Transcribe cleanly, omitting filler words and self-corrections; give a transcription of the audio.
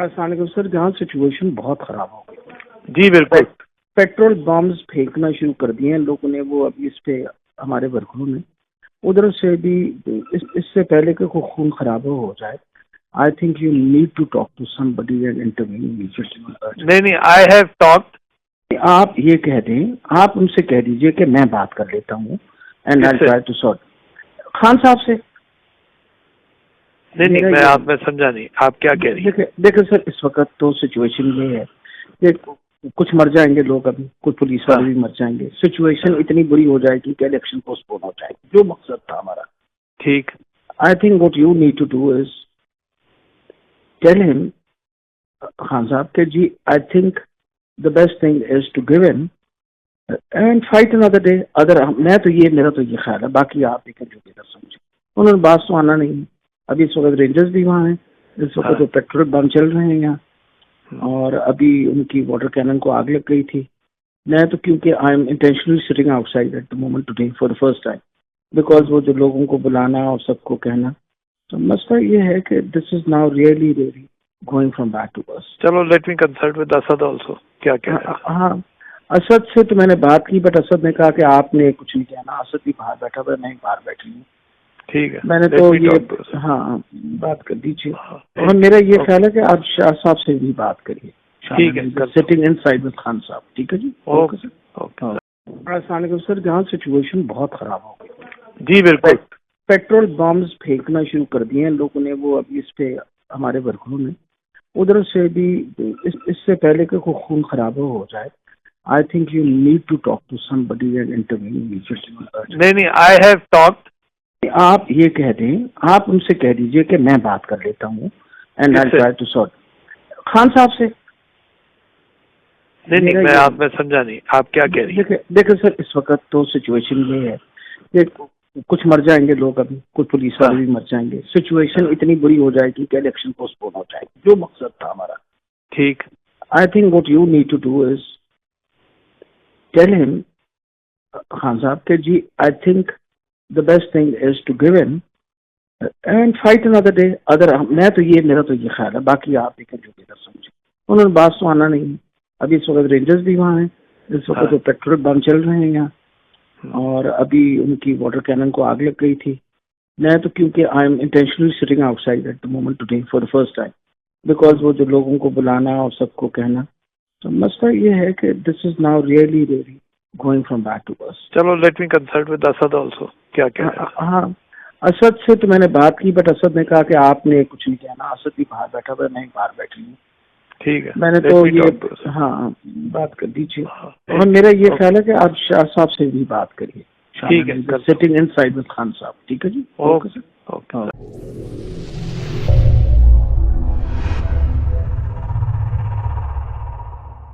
السلام علیکم سر، جہاں سچویشن بہت خراب ہو گئی. جی بالکل. پیٹرول بمز پھینکنا شروع کر دیے ہیں لوگوں نے. وہ ابھی اس پہ ہمارے ورکروں نے ادھر سے بھی اس سے پہلے کہ کوئی خون خراب ہو جائے. I think you need to talk to somebody and intervene. نہیں آئی ہیو ٹاکڈ. آپ یہ کہہ دیں، آپ ان سے کہہ دیجئے کہ میں بات کر لیتا ہوں and I try to sort. Khan صاحب سے. نہیں میں آپ میں سمجھا نہیں آپ کیا کہہ رہی ہیں. دیکھیں سر، اس وقت تو سچویشن یہ ہے کہ کچھ مر جائیں گے لوگ، ابھی کچھ پولیس والے بھی مر جائیں گے. سچویشن اتنی بری ہو جائے گی کہ الیکشن پوسٹ پون ہو جائے گی، جو مقصد تھا ہمارا. ٹھیک. I think what you need to do is tell him Khan Sahab کہ جی I think the best thing is to give in and fight another day. اگر میرا تو یہ خیال ہے، باقی آپ دیکھیں جو بھی کر سمجھیں. انہوں نے بات تو آنا نہیں. ابھی اس وقت رینجرز بھی وہاں ہیں، اس وقت تو پیٹرول بم چل رہے ہیں یہاں، اور ابھی ان کی واٹر کینن کو آگ لگ گئی تھی. میں تو کیونکہ I am intentionally sitting outside at the moment today for the first time, because وہ جو لوگوں کو بلانا اور سب کو کہنا. تو مسئلہ یہ ہے کہ this is now really going from bad to worse. چلو let me consult with Asad also. کیا کہہ رہے ہیں؟ ہاں اسد سے تو میں نے بات کی، بٹ اسد نے کہا کہ آپ نے کچھ نہیں کہنا. اسد بھی باہر بیٹھا ہوا ہے، میں باہر بیٹھی ہوں. ٹھیک ہے، میں نے تو یہ ہاں بات کر دیجیے. اور میرا یہ خیال ہے کہ آپ شاہ صاحب سے بھی بات کریے. ٹھیک ہے، sitting in side with Khan صاحب. ٹھیک ہے جی. اوکے. السلام علیکم سر، جہاں سچویشن بہت خراب ہو گئی. جی بالکل. پیٹرول بمز پھینکنا شروع کر دیے ہیں لوگوں نے. وہ ابھی اس پہ ہمارے ورکروں نے ادھر سے بھی اس سے پہلے کہ کوئی خون خراب ہو جائے. I think you need to talk to somebody and intervene. نہیں آئی ہیو ٹاکڈ. آپ یہ کہہ دیں، آپ ان سے کہہ دیجئے کہ میں بات کر لیتا ہوں and I try to sort. Khan صاحب سے. نہیں میں آپ میں سمجھا نہیں آپ کیا کہہ رہی ہیں. دیکھیں سر، اس وقت تو سچویشن یہ ہے کہ کچھ مر جائیں گے لوگ، ابھی کچھ پولیس والے بھی مر جائیں گے. سچویشن اتنی بری ہو جائے گی کہ الیکشن پوسٹ پون ہو جائے گی، جو مقصد تھا ہمارا. ٹھیک. I think what you need to do is tell him Khan Sahab کہ جی I think the best thing is to give in and fight another day. اگر میرا تو یہ خیال ہے، باقی آپ دیکھیں جو بھی کر سمجھیں. انہوں نے بات تو آنا نہیں. ابھی اس وقت رینجرز بھی وہاں ہیں، اس وقت تو پیٹرول بم چل رہے ہیں یہاں، اور ابھی ان کی واٹر کینن کو آگ لگ گئی تھی. میں تو کیونکہ I am intentionally sitting outside at the moment today for the first time, because وہ جو لوگوں کو بلانا اور سب کو کہنا. تو مسئلہ یہ ہے کہ this is now really going from bad to worse. چلو let me consult with Asad also. کیا کہہ رہے ہیں؟ ہاں اسد سے تو میں نے بات کی، بٹ اسد نے کہا کہ آپ نے کچھ نہیں کہنا. اسد بھی باہر بیٹھا ہوا ہے، میں باہر بیٹھی ہوں. ٹھیک ہے، میں نے تو یہ ہاں بات کر دیجیے. اور میرا یہ خیال ہے کہ آپ شاہ صاحب سے بھی بات کریے. ٹھیک ہے، sitting in side with Khan صاحب. ٹھیک ہے جی. اوکے.